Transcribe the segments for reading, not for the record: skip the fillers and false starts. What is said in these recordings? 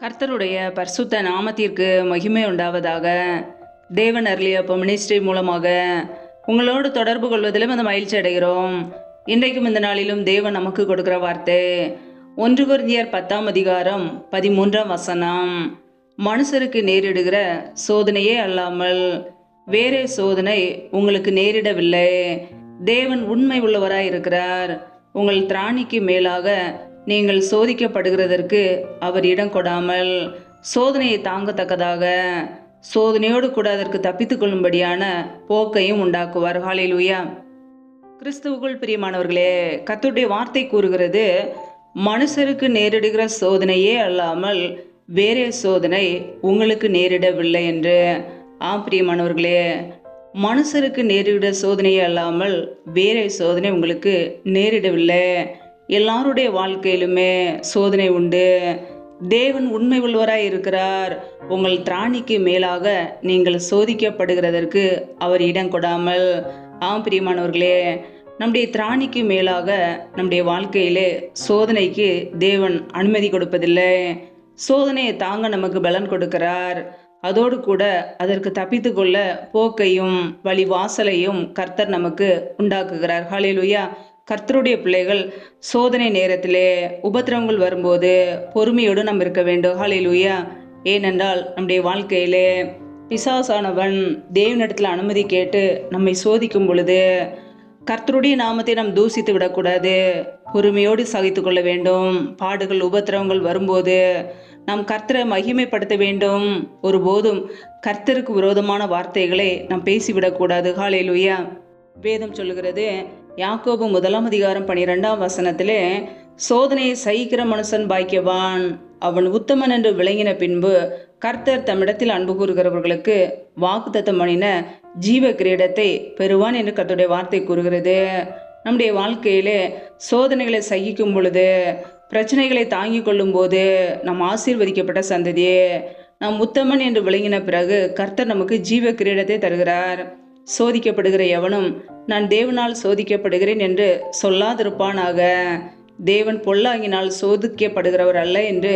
கர்த்தருடைய பரிசுத்த நாமத்திற்கு மகிமை உண்டாவதாக. தேவன் அருளிய மினிஸ்ட்ரி மூலமாக உங்களோடு தொடர்பு கொள்வதிலும் அந்த மகிழ்ச்சி அடைகிறோம். இன்றைக்கும் இந்த நாளிலும் தேவன் நமக்கு கொடுக்கிற வார்த்தை 1 கொரிந்தியர் 10ஆம் அதிகாரம் 13ஆம் வசனம். மனுஷருக்கு நேரிடுகிற சோதனையே அல்லாமல் வேறே சோதனை உங்களுக்கு நேரிடவில்லை. தேவன் உண்மை உள்ளவராய் இருக்கிறார். உங்கள் திராணிக்கு மேலாக நீங்கள் சோதிக்கப்படுகிறதற்கு அவர் இடம் கொடாமல் சோதனையை தாங்கத்தக்கதாக சோதனையோடு கூட அதற்கு தப்பித்துக் கொள்ளும்படியான போக்கையும் உண்டாக்குவார். ஹல்லேலூயா. கிறிஸ்துவுக்குள் பிரியமானவர்களே, கர்த்தருடைய வார்த்தை கூறுகிறது, மனுஷருக்கு நேரிடுகிற சோதனையே அல்லாமல் வேறே சோதனை உங்களுக்கு நேரிடவில்லை என்று. பிரியமானவர்களே, மனுஷருக்கு நேரிடுகிற சோதனையே அல்லாமல் வேறே சோதனை உங்களுக்கு நேரிடவில்லை. எல்லாருடைய வாழ்க்கையிலுமே சோதனை உண்டு. தேவன் உண்மை உள்ளவராய் இருக்கிறார். உங்கள் திராணிக்கு மேலாக நீங்கள் சோதிக்கப்படுகிறதற்கு அவர் இடம் கொடாமல். பிரியமானவர்களே, நம்முடைய திராணிக்கு மேலாக நம்முடைய வாழ்க்கையிலே சோதனைக்கு தேவன் அனுமதி கொடுப்பதில்லை. சோதனையை தாங்க நமக்கு பலன் கொடுக்கிறார். அதோடு கூட அதற்கு தப்பித்து கொள்ள போக்கையும் வழி வாசலையும் கர்த்தர் நமக்கு உண்டாக்குகிறார். ஹல்லேலூயா. கர்த்தருடைய பிள்ளைகள் சோதனை நேரத்திலே உபத்திரவங்கள் வரும்போது பொறுமையோடு நாம் இருக்க வேண்டும். ஹல்லேலூயா. ஏனென்றால் நம்முடைய வாழ்க்கையிலே பிசாசானவன் தேவனிடத்தில் அனுமதி கேட்டு நம்மை சோதிக்கும் பொழுது கர்த்தருடைய நாமத்தை நாம் தூசித்து விடக்கூடாது. பொறுமையோடு சகித்து கொள்ள வேண்டும். பாடுகள் உபத்திரவங்கள் வரும்போது நாம் கர்த்தரை மகிமைப்படுத்த வேண்டும். ஒருபோதும் கர்த்தருக்கு விரோதமான வார்த்தைகளை நாம் பேசிவிடக்கூடாது. ஹல்லேலூயா. வேதம் சொல்லுகிறது, யாக்கோபு 1ஆம் அதிகாரம் 12ஆம் வசனத்திலே, சோதனையை சகிக்கிற மனுஷன் பாக்கியவான், அவன் உத்தமன் என்று விளங்கின பின்பு கர்த்தர் தம்மிடத்தில் அன்பு கூறுகிறவர்களுக்கு வாக்குத்தத்தம் பண்ணின ஜீவ கிரீடத்தை பெறுவான் என்று கர்த்தருடைய வார்த்தை கூறுகிறது. நம்முடைய வாழ்க்கையிலே சோதனைகளை சகிக்கும் பொழுது, பிரச்சனைகளை தாங்கிக் கொள்ளும் போது நாம் ஆசீர்வதிக்கப்பட்ட சந்ததியே. நாம் உத்தமன் என்று விளங்கின பிறகு கர்த்தர் நமக்கு ஜீவ கிரீடத்தை தருகிறார். சோதிக்கப்படுகிற எவனும் நான் தேவனால் சோதிக்கப்படுகிறேன் என்று சொல்லாதிருப்பானாக. தேவன் பொல்லாங்கினால் சோதிக்கப்படுகிறவர் அல்ல என்று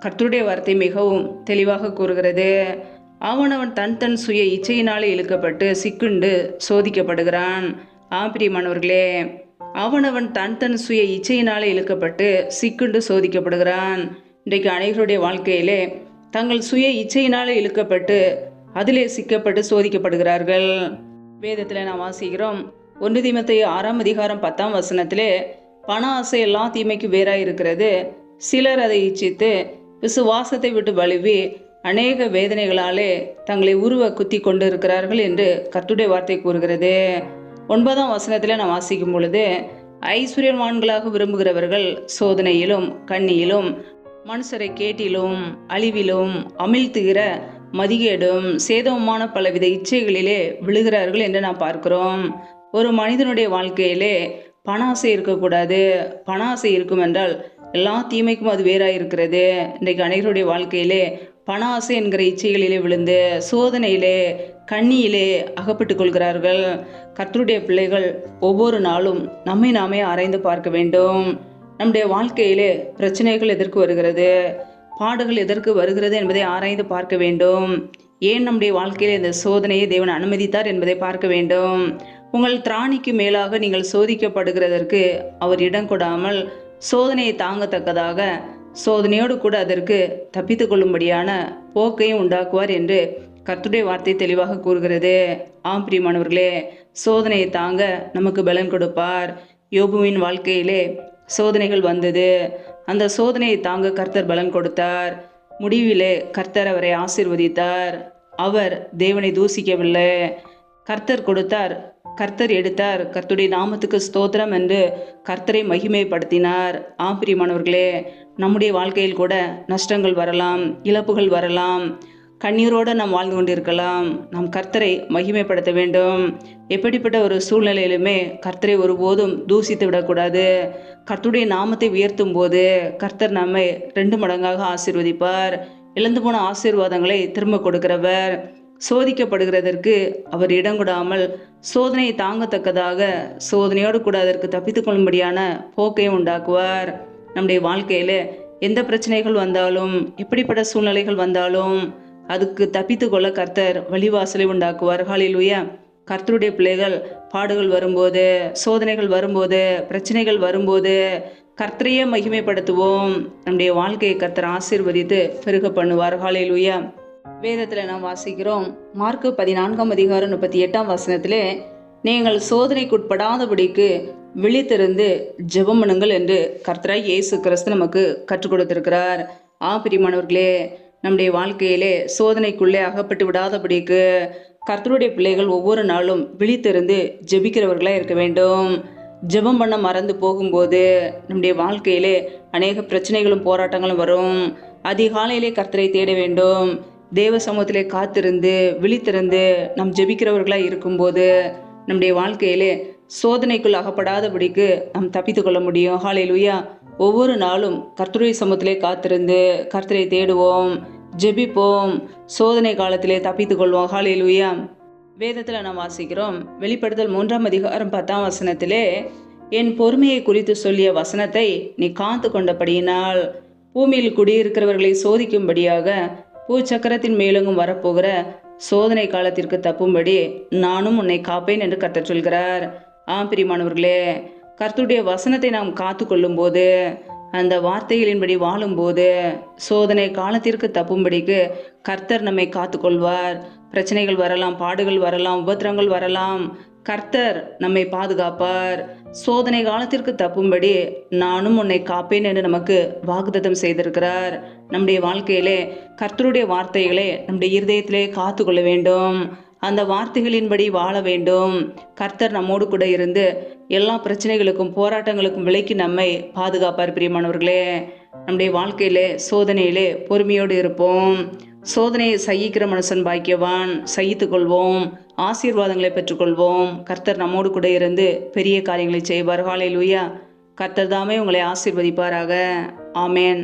கர்த்தருடைய வார்த்தை மிகவும் தெளிவாக கூறுகிறது. அவனவன் தன் சுய இச்சையினாலே இழுக்கப்பட்டு சிக்குண்டு சோதிக்கப்படுகிறான். பிரியமானவர்களே, அவனவன் தன் சுய இச்சையினாலே இழுக்கப்பட்டு சிக்குண்டு சோதிக்கப்படுகிறான். இன்றைக்கு அனைவருடைய வாழ்க்கையிலே தங்கள் சுய இச்சையினாலே இழுக்கப்பட்டு அதிலே சிக்கப்பட்டு சோதிக்கப்படுகிறார்கள். வேதத்தில் நாம் வாசிக்கிறோம், 1 தீமோத்தேயு 6ஆம் அதிகாரம் 10ஆம் வசனத்திலே, பண ஆசை எல்லா தீமைக்கு வேறாய் இருக்கிறது. சிலர் அதை இச்சித்து விசுவாசத்தை விட்டு வழுவி அநேக வேதனைகளாலே தங்களை உருவ குத்தி கொண்டு இருக்கிறார்கள் என்று கர்த்தருடைய வார்த்தை கூறுகிறது. 9ஆம் வசனத்தில் நாம் வாசிக்கும் பொழுது, ஐஸ்வர்யவான்களாக விரும்புகிறவர்கள் சோதனையிலும் கண்ணியிலும் மனுஷரை கேட்டிலும் அழிவிலும் அமிழ்த்துகிற மதிகேடும் சேதமுமான பலவித இச்சைகளிலே விழுகிறார்கள் என்று நாம் பார்க்கிறோம். ஒரு மனிதனுடைய வாழ்க்கையிலே பண ஆசை இருக்கக்கூடாது. பண ஆசை இருக்கும் என்றால் எல்லா தீமைக்கும் அது வேறாய் இருக்கிறது. இன்றைக்கு அனைவருடைய வாழ்க்கையிலே பண ஆசை என்கிற இச்சைகளிலே விழுந்து சோதனையிலே கண்ணியிலே அகப்பட்டு கொள்கிறார்கள். கர்த்தருடைய பிள்ளைகள் ஒவ்வொரு நாளும் நம்மை நாமே ஆராய்ந்து பார்க்க வேண்டும். நம்முடைய வாழ்க்கையிலே பிரச்சனைகள் எதற்கு வருகிறது, பாடுகள் எதற்கு வருகிறது என்பதை ஆராய்ந்து பார்க்க வேண்டும். ஏன் நம்முடைய வாழ்க்கையில் இந்த சோதனையை தேவன் அனுமதித்தார் என்பதை பார்க்க வேண்டும். உங்கள் திராணிக்கு மேலாக நீங்கள் சோதிக்கப்படுகிறதற்கு அவர் இடம் கொடாமல் சோதனையை தாங்கத்தக்கதாக சோதனையோடு கூட அதற்கு தப்பித்து கொள்ளும்படியான போக்கையும் உண்டாக்குவார் என்று கர்த்தருடைய வார்த்தை தெளிவாக கூறுகிறது. பிரியமானவர்களே, சோதனையை தாங்க நமக்கு பலன் கொடுப்பார். யோபுவின் வாழ்க்கையிலே சோதனைகள் வந்தது. அந்த சோதனையை தாங்க கர்த்தர் பலன் கொடுத்தார். முடிவிலே கர்த்தர் அவரை ஆசீர்வதித்தார். அவர் தேவனை தூசிக்கவில்லை. கர்த்தர் கொடுத்தார், கர்த்தர் எடுத்தார். கர்த்தருடைய நாமத்துக்கு ஸ்தோத்திரம் என்று கர்த்தரை மகிமைப்படுத்தினார். பிரியமானவர்களே, நம்முடைய வாழ்க்கையில் கூட நஷ்டங்கள் வரலாம், இழப்புகள் வரலாம். கண்ணீரோடு நாம் வாழ்ந்து கொண்டிருக்கலாம். நாம் கர்த்தரை மகிமைப்படுத்த வேண்டும். எப்படிப்பட்ட ஒரு சூழ்நிலையிலுமே கர்த்தரை ஒருபோதும் தூசித்து விடக்கூடாது. கர்த்தருடைய நாமத்தை உயர்த்தும் போது கர்த்தர் நம்மை 2 மடங்காக ஆசீர்வதிப்பார். இழந்து போன ஆசீர்வாதங்களை திரும்ப கொடுக்கிறவர். சோதிக்கப்படுகிறதற்கு அவர் இடம் கொடாமல் சோதனையை தாங்கத்தக்கதாக சோதனையோடு கூட அதற்கு தப்பித்துக் கொள்ளும்படியான போக்கையும் உண்டாக்குவார். நம்முடைய வாழ்க்கையில எந்த பிரச்சனைகள் வந்தாலும், எப்படிப்பட்ட சூழ்நிலைகள் வந்தாலும் அதுக்கு தப்பித்து கொள்ள கர்த்தர் வழிவாசலை உண்டாக்குவார். ஹல்லேலூயா. கர்த்தருடைய பிள்ளைகள் பாடுகள் வரும்போது, சோதனைகள் வரும்போது, பிரச்சனைகள் வரும்போது கர்த்தரையே மகிமைப்படுத்துவோம். நம்முடைய வாழ்க்கையை கர்த்தர் ஆசீர்வதித்து பெருக பண்ணுவார். ஹல்லேலூயா. வேதத்தில் நாம் வாசிக்கிறோம், மார்க்கு 14:38 நீங்கள் சோதனைக்குட்படாதபடிக்கு விழித்திருந்து ஜெபம் பண்ணுங்கள் என்று கர்த்தராய் இயேசு கிறிஸ்து நமக்கு கற்றுக் கொடுத்திருக்கிறார். பிரியமானவர்களே, நம்முடைய வாழ்க்கையிலே சோதனைக்குள்ளே அகப்பட்டு விடாதபடிக்கு கர்த்தருடைய பிள்ளைகள் ஒவ்வொரு நாளும் விழித்திருந்து ஜெபிக்கிறவர்களாக இருக்க வேண்டும். ஜெபம் பண்ண மறந்து போகும்போது நம்முடைய வாழ்க்கையிலே அநேக பிரச்சனைகளும் போராட்டங்களும் வரும். அதிகாலையிலே கர்த்தரை தேட வேண்டும். தேவ சமூகத்திலே காத்திருந்து விழித்திருந்து நாம் ஜெபிக்கிறவர்களாக இருக்கும்போது நம்முடைய வாழ்க்கையிலே சோதனைக்குள் அகப்படாதபடிக்கு நாம் தப்பித்து கொள்ள முடியும். ஹல்லேலூயா. ஒவ்வொரு நாளும் கர்த்தருடைய சமூகத்திலே காத்திருந்து கர்த்தரை தேடுவோம், ஜெபிப்போம், சோதனை காலத்திலே தப்பித்து கொள்வோம். ஹல்லேலூயா. வேதத்தில் நாம் வாசிக்கிறோம், வெளிப்படுத்தல் 3:10 என் பொறுமையை குறித்து சொல்லிய வசனத்தை நீ காத்து கொண்டபடியினால் பூமியில் குடியிருக்கிறவர்களை சோதிக்கும்படியாக பூச்சக்கரத்தின் மேலெங்கும் வரப்போகிற சோதனை காலத்திற்கு தப்பும்படி நானும் உன்னை காப்பேன் என்று கர்த்தர் சொல்கிறார். பிரியமானவர்களே, கர்த்தருடைய வசனத்தை நாம் காத்து கொள்ளும் போது, அந்த வார்த்தைகளின்படி வாழும்போது சோதனை காலத்திற்கு தப்பும்படிக்கு கர்த்தர் நம்மை காத்து கொள்வார். பிரச்சனைகள் வரலாம், பாடுகள் வரலாம், உபத்திரங்கள் வரலாம், கர்த்தர் நம்மை பாதுகாப்பார். சோதனை காலத்திற்கு தப்பும்படி நானும் உன்னை காப்பேன் என்று நமக்கு வாக்குத்தத்தம் செய்திருக்கிறார். நம்முடைய வாழ்க்கையிலே கர்த்தருடைய வார்த்தைகளை நம்முடைய இருதயத்திலே காத்து கொள்ள வேண்டும். அந்த வார்த்தைகளின்படி வாழ வேண்டும். கர்த்தர் நம்மோடு கூட இருந்து எல்லா பிரச்சனைகளுக்கும் போராட்டங்களுக்கும் விலக்கி நம்மை பாதுகாப்பார். பிரியமானவர்களே, நம்முடைய வாழ்க்கையிலே சோதனையிலே பொறுமையோடு இருப்போம். சோதனையை சகிக்கிற மனுஷன் பாக்கியவான். சகித்து கொள்வோம், ஆசீர்வாதங்களை பெற்றுக்கொள்வோம். கர்த்தர் நம்மோடு கூட இருந்து பெரிய காரியங்களை செய்வார். ஹல்லேலூயா. கர்த்தர் தாமே உங்களை ஆசீர்வதிப்பாராக. ஆமேன்.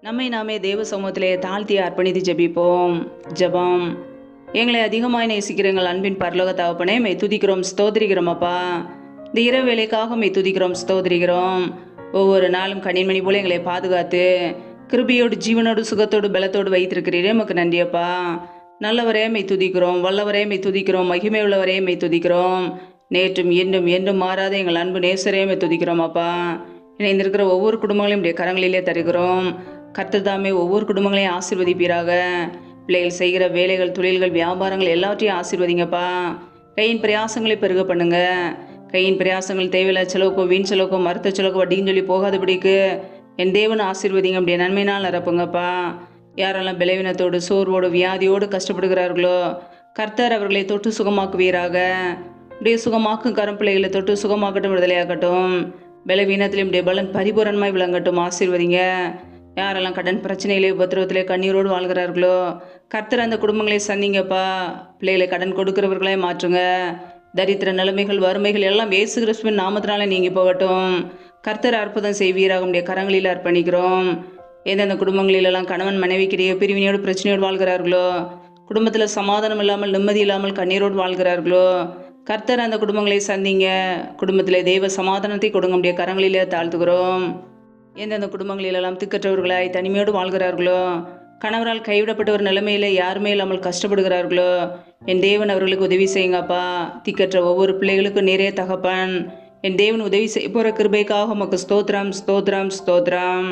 நம்மை நாமே தேவ சமூகத்திலே தாழ்த்தி அர்ப்பணித்து ஜெபிப்போம். ஜெபம். எங்களை அதிகமாய் நேசிக்கிற எங்கள் அன்பின் பரலோக தகப்பனே, மெய் துதிக்கிறோம், ஸ்தோத்திரிக்கிறோம் அப்பா. இந்த இரவு வேலைக்காக மெய் துதிக்கிறோம், ஸ்தோத்திரிக்கிறோம். ஒவ்வொரு நாளும் கண்ணின்மணி போல எங்களை பாதுகாத்து கிருபையோடு ஜீவனோடு சுகத்தோடு பலத்தோடு வைத்திருக்கிறீரே, நமக்கு நன்றியப்பா. நல்லவரே மெய் துதிக்கிறோம், வல்லவரே மெய் துதிக்கிறோம், மகிமை உள்ளவரே மெய் துதிக்கிறோம். நேற்றும் என்றும் என்றும் மாறாத எங்கள் அன்பு நேசரே மெய் துதிக்கிறோம் அப்பா. இணைந்திருக்கிற ஒவ்வொரு குடும்பங்களையும் உடைய கரங்களிலே தருகிறோம். கர்த்தர் தாமே ஒவ்வொரு குடும்பங்களையும் ஆசீர்வதிப்பீராக. பிள்ளைகள் செய்கிற வேலைகள், தொழில்கள், வியாபாரங்கள் எல்லாவற்றையும் ஆசீர்வதிங்கப்பா. கையின் பிரயாசங்களை பெருக பண்ணுங்க. கையின் பிரயாசங்கள் தேவையில்ல செலவுக்கோ, வீண் செலவுக்கோ, மருத்துவ செலவுக்கோ, வட்டின்னு சொல்லி போகாதபடிக்கு என் தேவன் ஆசீர்வதிங்க. அப்படியே நன்மையினால் நிரப்புங்கப்பா. யாரெல்லாம் பலவீனத்தோடு, சோர்வோடு, வியாதியோடு கஷ்டப்படுகிறார்களோ கர்த்தர் அவர்களை தொட்டு சுகமாக்குவீராக. அப்படியே சுகமாக்கும் கரம் பிள்ளைகளை தொட்டு சுகமாக்கட்டும், விடுதலையாக்கட்டும். பலவீனத்திலும் இப்படியே பலன் பரிபூரணமாய் விளங்கட்டும். ஆசீர்வதிங்க. யாரெல்லாம் கடன் பிரச்சனையிலே, உபத்திரவத்திலே, கண்ணீரோடு வாழ்கிறார்களோ கர்த்தர் அந்த குடும்பங்களை சந்திங்கப்பா. பிள்ளைகளை கடன் கொடுக்கிறவர்களே மாற்றுங்க. தரித்திர நிலைமைகள், வறுமைகள் எல்லாம் இயேசு கிறிஸ்துவின் நாமத்தினால நீங்கி போகட்டும். கர்த்தர் அற்புதம் செய்வீராக. உடைய கரங்களில் அர்ப்பணிக்கிறோம். எந்தெந்த குடும்பங்களிலெல்லாம் கணவன் மனைவிக்கிடையே பிரிவினையோடு பிரச்சனையோடு வாழ்கிறார்களோ, குடும்பத்தில் சமாதானம் இல்லாமல், நிம்மதி இல்லாமல், கண்ணீரோடு வாழ்கிறார்களோ கர்த்தர் அந்த குடும்பங்களை சந்திங்க. குடும்பத்தில் தெய்வ சமாதானத்தை கொடுங்க. உடைய கரங்களிலே தாழ்த்துகிறோம். எந்தெந்த குடும்பங்களிலெல்லாம் திக்கற்றவர்களாய் தனிமையோடு வாழ்கிறார்களோ, கணவரால் கைவிடப்பட்ட ஒரு நிலைமையில யாருமே இல்லாமல் கஷ்டப்படுகிறார்களோ என் தேவன் அவர்களுக்கு உதவி செய்யுங்கப்பா. திக்கற்ற ஒவ்வொரு பிள்ளைகளுக்கும் நிறைய தகப்பன். என் தேவன் உதவி செய்ய போகிற கிருபைக்காக உமக்கு ஸ்தோத்திரம், ஸ்தோத்திரம், ஸ்தோத்திரம்.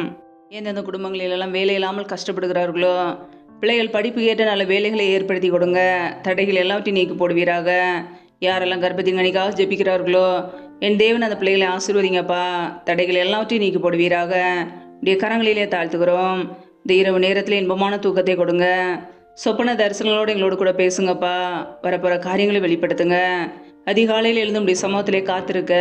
எந்தெந்த குடும்பங்களிலெல்லாம் வேலை இல்லாமல் கஷ்டப்படுகிறார்களோ பிள்ளைகள் படிப்பு ஏற்ற நல்ல வேலைகளை ஏற்படுத்தி கொடுங்க. தடைகள் எல்லாவற்றையும் நீக்கி போடுவீராக. யாரெல்லாம் கர்ப்பத்தின் கனிக்காக ஜெபிக்கிறார்களோ என் தேவன் அந்த பிள்ளைகளை ஆசீர்வதிங்கப்பா. தடைகள் எல்லாவற்றையும் நீக்கி போடுவீராக. உடைய கரங்களிலே தாழ்த்துகிறோம். இந்த இரவு நேரத்தில் இன்பமான தூக்கத்தை கொடுங்க. சொப்பன தரிசனங்களோடு எங்களோடு கூட பேசுங்கப்பா. வரப்போகிற காரியங்களை வெளிப்படுத்துங்க. அதிகாலையில் எழுந்து உடைய சமூகத்திலே காத்திருக்க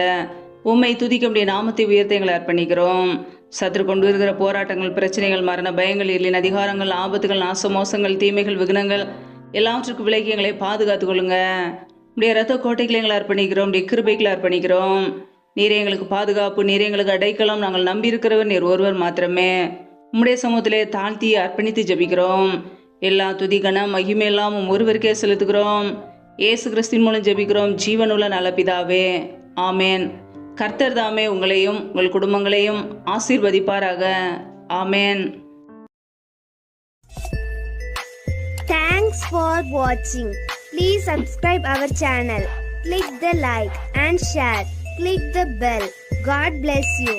உம்மை துதிக்க உடைய நாமத்தை உயர்த்த எங்களை அர்ப்பணிக்கிறோம். சத்துரு கொண்டு இருக்கிற போராட்டங்கள், பிரச்சனைகள், மரண பயங்கள், இருளின் அதிகாரங்கள், ஆபத்துகள், நாசமோசங்கள், தீமைகள், விக்னங்கள் எல்லாவற்றுக்கும் விலகி எங்களை பாதுகாத்து கொள்ளுங்க. உடைய ரத்த கோட்டைகளை எங்களை அர்ப்பணிக்கிறோம். உடைய கிருபைகளை அர்ப்பணிக்கிறோம். நீரே எங்களுக்கு பாதுகாப்பு, நீரே எங்களுக்கு அடைக்கலம். நாங்கள் நம்பி இருக்கிறவர் நீர் ஒருவர் மாத்திரமே. உம்முடைய சமூகத்திலே தாழ்த்தி அர்ப்பணித்து ஜெபிக்கிறோம். எல்லா துதி கன மகிமை எல்லாம் ஒருவருக்கே செலுத்துகிறோம். இயேசு கிறிஸ்துவின் மூலம் ஜெபிக்கிறோம் ஜீவனுள்ள நல்ல பிதாவே. ஆமேன். கர்த்தர் தாமே உங்களையும் உங்கள் குடும்பங்களையும் ஆசீர்வதிப்பாராக. ஆமேன். Thanks for watching. Please subscribe our channel. Click the like and share. Click the bell. God bless you.